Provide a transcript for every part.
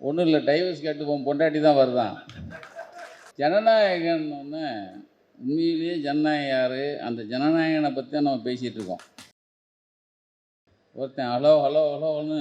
ஒன்றும் இல்லை, டைவர்ஸ் கேட்டு பொண்டாட்டி தான் வருதான். ஜனநாயகன் ஒன்று உண்மையிலேயே ஜனநாயகம் யார்? அந்த ஜனநாயகனை பற்றி தான் நம்ம பேசிகிட்டு இருக்கோம். ஒருத்தன் ஹலோ ஹலோ ஹலோன்னு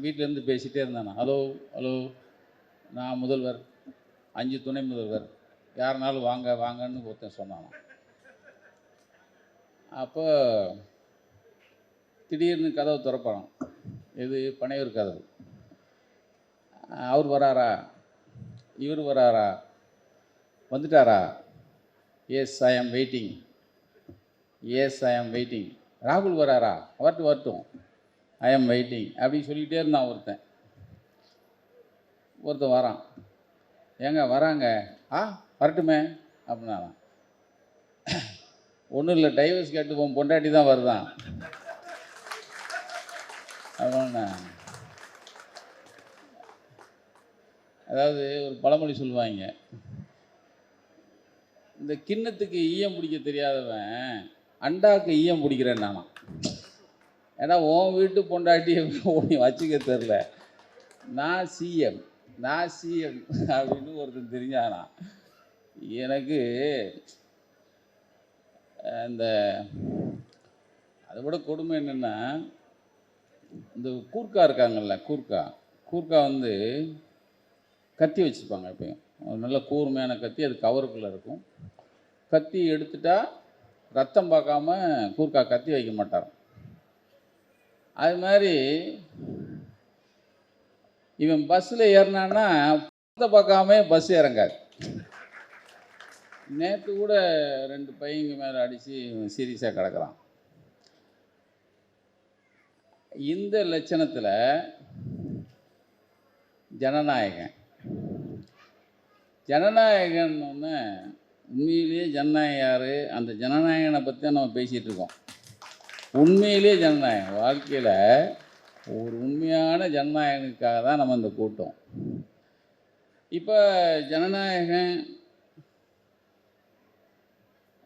வீட்டிலேருந்து பேசிகிட்டே இருந்தானா. ஹலோ ஹலோ, நான் முதல்வர், 5 துணை முதல்வர், யாருனாலும் வாங்க வாங்கன்னு ஒருத்தன் சொன்னானா. அப்போ திடீர்னு கதவு திறப்பான். இது பனையூர் கதவு. அவர் வராரா, இவர் வராரா, வந்துட்டாரா? எஸ் ஐ ஆம் வெயிட்டிங், எஸ் ஐ ஆம் வெயிட்டிங். ராகுல் வராரா? வரட்டும் வரட்டும், ஐ ஆம் வெயிட்டிங் அப்படின்னு சொல்லிக்கிட்டே இருந்தான் ஒருத்தன் வரான். ஏங்க வராங்க? வரட்டுமே அப்படின்னா. ஒன்றும் இல்லை, டைவர்ஸ் கேட்டு பொண்டாட்டி தான் வருதான் அப்படின்னா. அதாவது ஒரு பழமொழி சொல்லுவாங்க, இந்த கிண்ணத்துக்கு ஈயம் பிடிக்க தெரியாதவன் அண்டாவுக்கு ஈயம் பிடிக்கிறேன் நானா. ஏன்னா உன் வீட்டு பொண்டாட்டியை வச்சுக்க தெரில, நான் சிஎம் அப்படின்னு ஒருத்தன் தெரிஞ்சானா. எனக்கு இந்த அதை விட கொடுமை என்னென்னா, இந்த கூர்க்கா இருக்காங்கல்ல, கூர்க்கா வந்து கத்தி வச்சுருப்பாங்க. எப்பயும் நல்ல கூர்மையான கத்தி, அது கவருக்குள்ளே இருக்கும். கத்தி எடுத்துட்டா ரத்தம் பார்க்காம கூர்க்கா கத்தி வைக்க மாட்டார். அது மாதிரி இவன் பஸ்ஸில் ஏறினான்னா பார்க்காம பஸ் இறங்காது. நேற்று கூட 2 பையங்க மேலே அடித்து சீரியஸாக கிடக்கிறான். இந்த லட்சணத்தில் ஜனநாயகன் ஒன்று உண்மையிலேயே ஜனநாயகம் யார்? அந்த ஜனநாயகனை பற்றி தான் நம்ம பேசிகிட்டு இருக்கோம். உண்மையிலேயே ஜனநாயகம் வாழ்க்கையில் ஒரு உண்மையான ஜனநாயகனுக்காக தான் நம்ம இந்த கூட்டம். இப்போ ஜனநாயகம்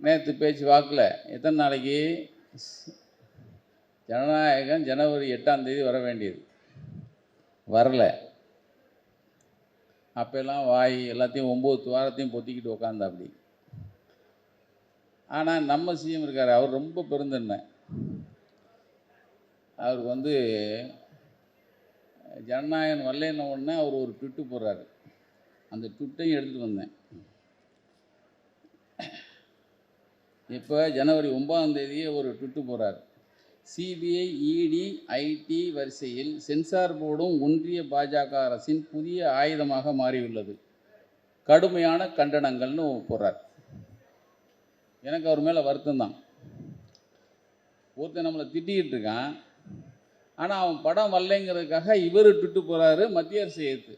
நேற்று பேச்சு வாக்கில் எத்தனை நாளைக்கு? ஜனநாயகம் ஜனவரி 8ஆம் தேதி வர வேண்டியது, வரல. அப்போல்லாம் வாய் எல்லாத்தையும் 9 வாரத்தையும் பொத்திக்கிட்டு உக்காந்தா அப்படி. ஆனால் நம்ம சிஎம் இருக்கார், அவர் ரொம்ப பெருந்தன்மை. அவருக்கு வந்து ஜனநாயகம் வரலன்ன உடனே அவர் ஒரு ட்விட்டு போடுறாரு. அந்த ட்விட்டையும் எடுத்துகிட்டு வந்தேன். இப்போ ஜனவரி 9ஆம் தேதியே ஒரு ட்விட்டு போடுறார். சிபிஐ, இடி, ஐடி வரிசையில் சென்சார் போர்டும் ஒன்றிய பாஜக அரசின் புதிய ஆயுதமாக மாறியுள்ளது, கடுமையான கண்டனங்கள்னு போடுறார். எனக்கு அவர் மேலே வருத்தம் தான். ஒருத்தன் நம்மளை திட்டிகிட்டு இருக்கான், ஆனால் அவன் படம் வரலைங்கிறதுக்காக இவர் ட்விட்டு போகிறாரு மத்திய அரசு ஏற்று.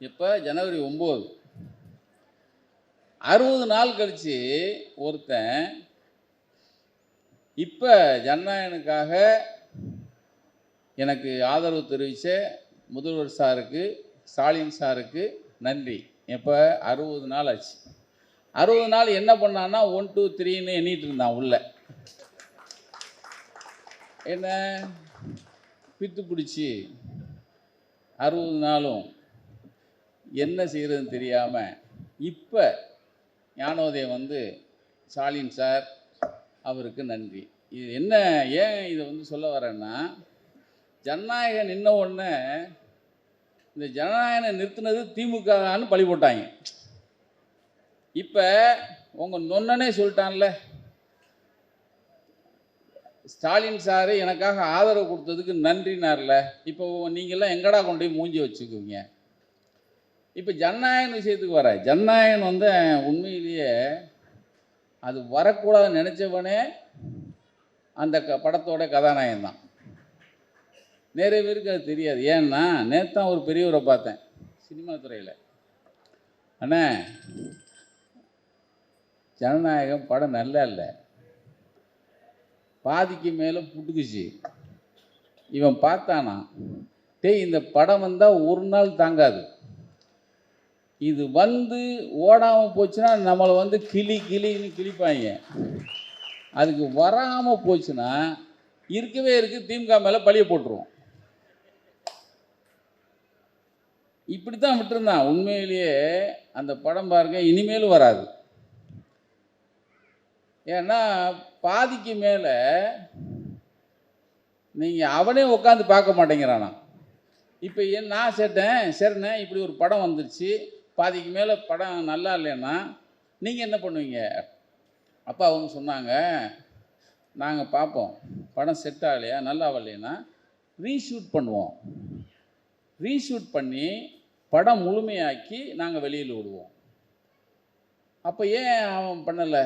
இப்போ ஜனவரி 9, 60 நாள் கழித்து ஒருத்தன் இப்போ ஜனநாயகனுக்காக எனக்கு ஆதரவு தெரிவித்த முதல்வர் சாருக்கு, ஸ்டாலின் சாருக்கு நன்றி. இப்போ 60 நாள் ஆச்சு. 60 நாள் என்ன பண்ணான்னா 1 2 3ன்னு எண்ணிட்டு இருந்தான். உள்ள என்ன பித்து பிடிச்சி 60 நாளும் என்ன செய்கிறதுன்னு தெரியாமல் இப்போ ஞானோதயம் வந்து ஸ்டாலின் சார் அவருக்கு நன்றி. இது என்ன, ஏன் இதை வந்து சொல்ல வரேன்னா, ஜனநாயகம் நின்ன உடனே இந்த ஜனநாயகனை நிறுத்தினது திமுகன்னு பழி போட்டாங்க. இப்போ உங்கள் நொன்னனே சொல்லிட்டான்ல, ஸ்டாலின் சார் எனக்காக ஆதரவு கொடுத்ததுக்கு நன்றினார்ல. இப்போ நீங்கள்லாம் எங்கடா கொண்டு போய் மூஞ்சி வச்சுக்குவீங்க? இப்போ ஜனநாயகன் விஷயத்துக்கு வர, ஜனநாயகன் வந்து உண்மையிலேயே அது வரக்கூடாதுன்னு நினச்சவனே அந்த படத்தோட கதாநாயகன் தான். நிறைய பேருக்கு அது தெரியாது. ஏன்னா நேற்று தான் ஒரு பெரியவரை பார்த்தேன் சினிமா துறையில். அண்ணே, ஜனநாயகம் படம் நல்லா இல்லை, பாதிக்கு மேலே புட்டுக்குச்சு. இவன் பார்த்தானா, இந்த படம் வந்தால் ஒரு நாள் தாங்காது, இது வந்து ஓடாமல் போச்சுன்னா நம்மளை வந்து கிளின்னு கிழிப்பாங்க. அதுக்கு வராமல் போச்சுன்னா இருக்கவே திமுக மேலே பழிய போட்டுருவோம். இப்படி தான் விட்டுருந்தான். உண்மையிலேயே அந்த படம் பாருங்க இனிமேலும் வராது. ஏன்னா பாதிக்கு மேலே நீங்கள் அவனே உட்காந்து பார்க்க மாட்டேங்கிறானா. இப்போ நான் சரிண்ணே இப்படி ஒரு படம் வந்துருச்சு, பாதிக்கு மேலே படம் நல்லா இல்லைன்னா நீங்கள் என்ன பண்ணுவீங்க? அப்போ அவங்க சொன்னாங்க, நாங்கள் பார்ப்போம், படம் செட் ஆகலையா நல்லா வரலைன்னா ரீஷூட் பண்ணுவோம், ரீஷூட் பண்ணி படம் முழுமையாக்கி நாங்கள் வெளியில் விடுவோம். அப்போ ஏன் அவன் பண்ணலை?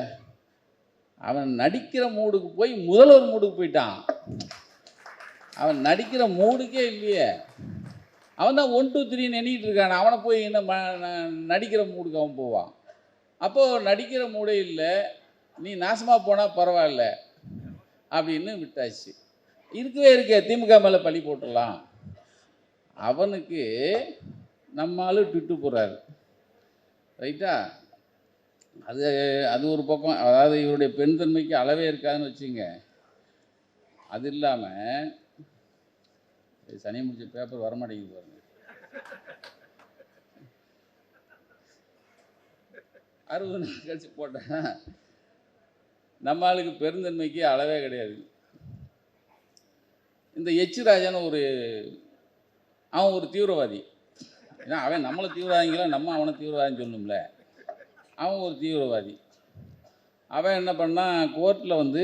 அவன் நடிக்கிற மூடுக்கு போய் முதல்வர் மூடுக்கு போயிட்டான். அவன் நடிக்கிற மூடுக்கே இல்லையே. அவன் தான் 1 2 3 எண்ணிக்கிட்டு இருக்கான். அவனை போய் என்ன நடிக்கிற மூடுக்கு அவன் போவான். அப்போது நடிக்கிற மூடே இல்லை, நீ நாசமாக போனால் பரவாயில்ல அப்படின்னு விட்டாச்சு. இருக்கே திமுக மேலே பழி போட்டுடலாம். அவனுக்கு நம்மளால ட்விட்டு போடுறாரு, ரைட்டா? அது ஒரு பக்கம். அதாவது இவருடைய பெண் தன்மைக்கு அளவே இருக்காதுன்னு வச்சுங்க. அது இல்லாமல் சனி முடிச்ச பேப்பர் வரமாட்டேங்குது பாருங்க. 60 நாள் கழிச்சு போட்டேன். நம்ம ஆளுக்கு பெருந்தன்மைக்கு அளவே கிடையாது. இந்த எச் ராஜான்னு அவன் ஒரு தீவிரவாதி. ஏன்னா அவன் நம்மளை தீவிரவாதிங்களா, நம்ம அவனை தீவிரவாதின்னு சொல்லணும்ல. அவன் ஒரு தீவிரவாதி. அவன் என்ன பண்ணான், கோர்ட்டில்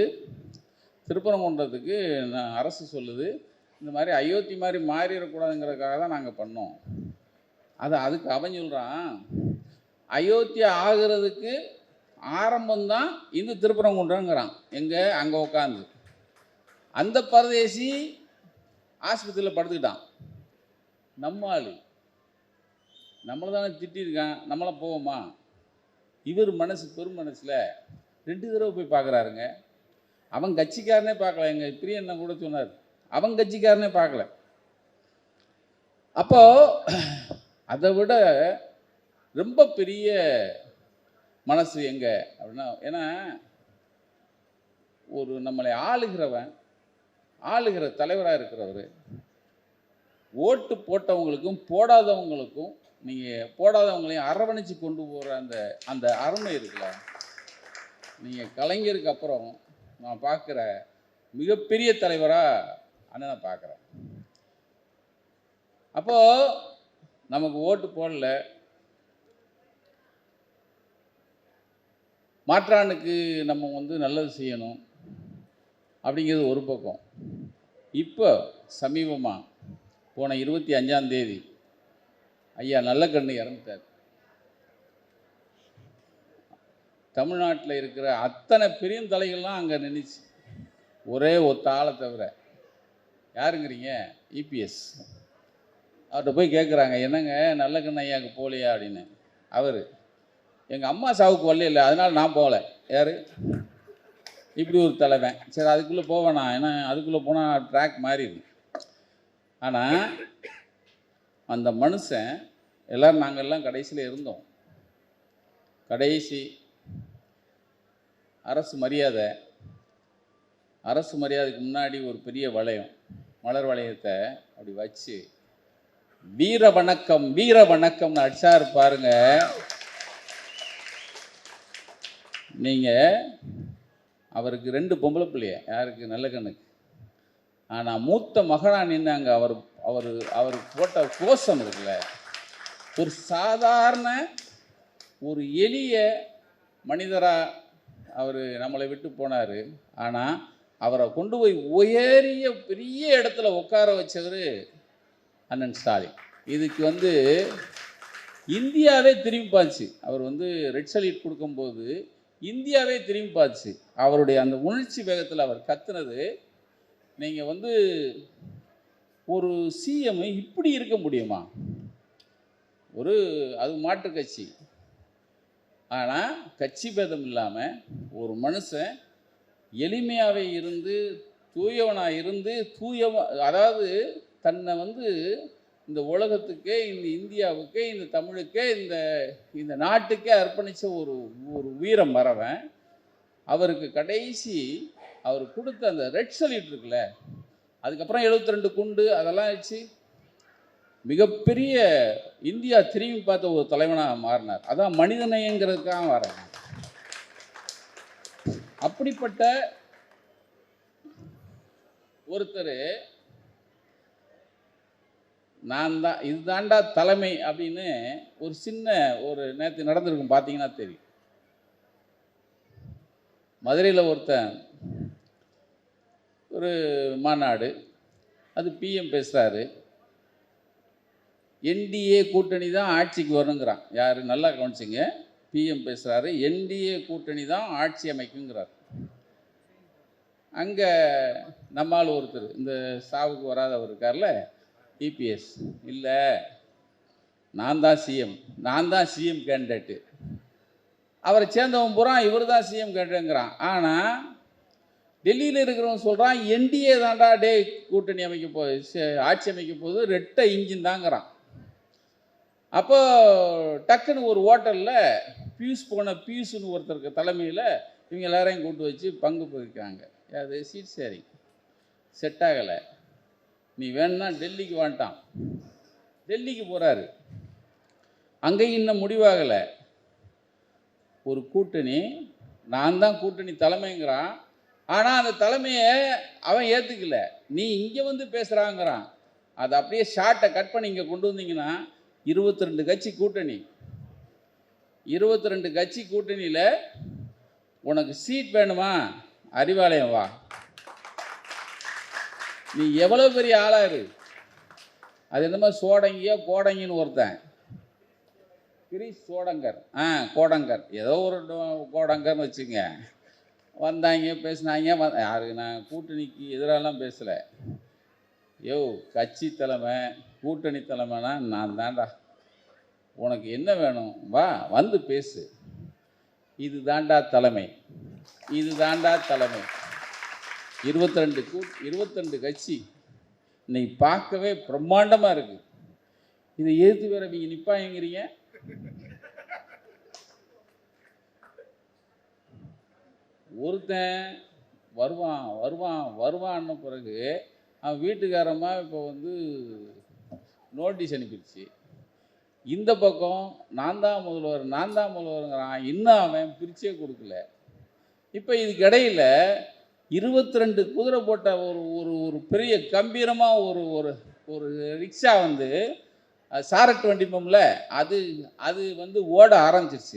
திருப்பரங்குன்றத்துக்கு அரசு சொல்லுது, இந்த மாதிரி அயோத்தி மாதிரி மாறிடக்கூடாதுங்கிறதுக்காக தான் நாங்கள் பண்ணோம். அதுக்கு அவன் சொல்கிறான், அயோத்தி ஆகிறதுக்கு ஆரம்பம்தான் இந்த திருப்பரங்குன்றங்கிறான். எங்கே? அங்கே உட்காந்து அந்த பரதேசி ஆஸ்பத்திரியில் படுத்துக்கிட்டான். நம்ம ஆள் நம்மளை தானே திட்டிருக்கான், நம்மளை போவோமா? இவர் பெரும் மனசில் 2 தடவை போய் பார்க்குறாருங்க. அவன் கட்சிக்காரனே பார்க்கல. எங்கள் பிரியண்ணன் கூட சொன்னார், அவன் கட்சிக்காரனே பார்க்கல. அப்போது அதை விட ரொம்ப பெரிய மனசு எங்கே அப்படின்னா, ஏன்னா நம்மளை ஆளுகிற தலைவராக இருக்கிறவர் ஓட்டு போட்டவங்களுக்கும் போடாதவங்களுக்கும், நீங்கள் போடாதவங்களையும் அரவணைச்சு கொண்டு போகிற அந்த அருமை இருக்குல்ல, நீங்கள் கலைஞருக்கு அப்புறம் நான் பார்க்குற மிகப்பெரிய தலைவராக அண்ணனை பார்க்குறேன். அப்போது நமக்கு ஓட்டு போடல, மாற்றானுக்கு நம்ம நல்லது செய்யணும் அப்படிங்கிறது ஒரு பக்கம். இப்போ சமீபமாக போன 25ஆம் தேதி ஐயா நல்லக்கண்ணு இறந்துட்டார். தமிழ்நாட்டில் இருக்கிற அத்தனை பெருந்தலைகள்லாம் அங்கே நின்றுச்சு, ஒரே ஒத்த ஆளை தவிர. யாருங்கிறீங்க? இபிஎஸ். அவர்கிட்ட போய் கேட்குறாங்க, என்னங்க நல்லக்கண்ணு ஐயாவுக்கு போகலையா அப்படின்னு. அவர், எங்கள் அம்மா சாவுக்கு வரல இல்லை, அதனால் நான் போகலை. யார்? இப்படி ஒரு தலைவன். சரி, அதுக்குள்ளே போவேண்ணா, ஏன்னா அதுக்குள்ளே போனால் ட்ராக் மாறிடும். ஆனால் அந்த மனுஷன், எல்லோரும் நாங்கள்லாம் கடைசியில் இருந்தோம். கடைசி அரசு மரியாதைக்கு முன்னாடி ஒரு பெரிய வளையம், மலர் வளையத்தை அப்படி வச்சு வீர வணக்கம்னு அடிச்சாரு பாருங்க. நீங்கள் அவருக்கு 2 பொம்பளை பிள்ளைய, யாருக்கு? நல்லக்கண்ணுக்கு. ஆனால் மூத்த மகனா நின்னாங்க. அவர் போட்ட கோஷம் இருக்குல்ல, ஒரு சாதாரண ஒரு எளிய மனிதராக அவர் நம்மளை விட்டு போனார். ஆனால் அவரை கொண்டு போய் உயரிய பெரிய இடத்துல உட்கார வச்சவர் அண்ணன் ஸ்டாலின். இதுக்கு இந்தியாவே திரும்பி பார்த்து, அவர் ரெட் சல்யூட் கொடுக்கும்போது இந்தியாவே திரும்பி பார்த்து, அவருடைய அந்த உணர்ச்சி வேகத்தில் அவர் கத்துனது. நீங்கள் ஒரு சிஎம் இப்படி இருக்க முடியுமா? அது மாற்று கட்சி, ஆனால் கட்சி பேதம் இல்லாமல் ஒரு மனுஷன் எளிமையாகவே இருந்து, தூயவனாக இருந்து, அதாவது தன்னை இந்த உலகத்துக்கே, இந்த இந்தியாவுக்கே, இந்த தமிழுக்கே, இந்த நாட்டுக்கே அர்ப்பணித்த ஒரு வீரம் மறவன். அவருக்கு கடைசி அவர் கொடுத்த அந்த ரெட் சல்யூட் இருக்குல்ல, அதுக்கப்புறம் 72 குண்டு அதெல்லாம் வச்சு மிகப்பெரிய இந்தியா திரும்பி பார்த்த ஒரு தலைவனாக மாறினார். அதான் மனிதநேயங்கிறதுக்காக வரேன். அப்படிப்பட்ட ஒருத்தர் நான் தான் இதுதாண்டா தலைமை அப்படின்னு ஒரு சின்ன ஒரு நேற்று நடந்திருக்கும், பார்த்தீங்கன்னா தெரியும். மதுரையில் ஒருத்தன் ஒரு மாநாடு, அது பிஎம் பேசுகிறாரு, என்டிஏ கூட்டணி தான் ஆட்சிக்கு வரணுங்கிறான். யார் நல்லா கவனிச்சிங்க, பிஎம் பேசுகிறாரு, என்டிஏ கூட்டணி தான் ஆட்சி அமைக்குங்கிறார். அங்கே நம்மால் ஒருத்தர் இந்த சாவுக்கு வராதவர் இருக்கார்ல, இபிஎஸ், இல்லை நான் தான் சிஎம் கேண்டிடேட்டு, அவரை சேர்ந்தவன் பூரா இவர் தான் சிஎம் கேண்டிடேட்ங்கிறான். ஆனால் டெல்லியில் இருக்கிறவன் சொல்கிறான் என்டிஏ தாண்டா டே கூட்டணி அமைக்க போகுது, ஆட்சி அமைக்க போகுது, ரெட்டை இன்ஜின் தாங்கிறான். அப்போ டக்குன்னு ஒரு ஹோட்டலில் பியூஸ்னு ஒருத்தருக்கு தலைமையில் இவங்க எல்லாரையும் கூட்டு வச்சு பங்கு போயிருக்காங்க. அது சீட் ஷேரிங் செட் ஆகலை. நீ வேணும்னா டெல்லிக்கு வந்துட்டான். டெல்லிக்கு போகிறாரு, அங்கேயும் இன்னும் முடிவாகலை. ஒரு கூட்டணி, நான் தான் கூட்டணி தலைமைங்கிறான். ஆனால் அந்த தலைமையை அவன் ஏற்றுக்கல. நீ இங்கே வந்து பேசுகிறாங்கிறான். அதை அப்படியே ஷார்ட்டை கட் பண்ணி இங்கே கொண்டு வந்தீங்கன்னா 22 கட்சி கூட்டணி, 22 கட்சி கூட்டணியில் உனக்கு சீட் வேணுமா, அறிவாலயம் வா, நீ எவ்வளோ பெரிய ஆளாரு. அது என்னமோ சோடங்கியோ கோடங்கின்னு ஒருத்தன், கிரீஷ் சோடங்கர், கோடங்கர், ஏதோ ஒரு கோடங்கர்னு வச்சுங்க, வந்தாங்க பேசினாங்க. யாருக்கு நான் கூட்டணிக்கு எதிராலாம் பேசலை. யோ கட்சி தலைமை கூட்டணி தலைமைனா நான் தாண்டா, உனக்கு என்ன வேணும் வா வந்து பேசு, இது தாண்டா தலைமை, இது தாண்டா தலைமை. 22 கட்சி இன்னைக்கு பார்க்கவே பிரம்மாண்டமாக இருக்குது. இதை எதிர்த்து வேற நீங்கள் நிற்பாங்கிறீங்க. ஒருத்தன் வருவான்னு பிறகு அவன் வீட்டுக்காரமா இப்போ வந்து நோட்டீஸ் அனுப்பிடுச்சு. இந்த பக்கம் நான் தான் முதல்வருங்கிறான். இன்னும் அவன் பிரிச்சே கொடுக்கல. இப்போ இதுக்கு இடையில் 22 குதிரை போட்ட ஒரு பெரிய கம்பீரமாக ஒரு ரிக்ஷா வந்து சாரட் வண்டி போம்ல, அது வந்து ஓட ஆரம்பிச்சிருச்சு.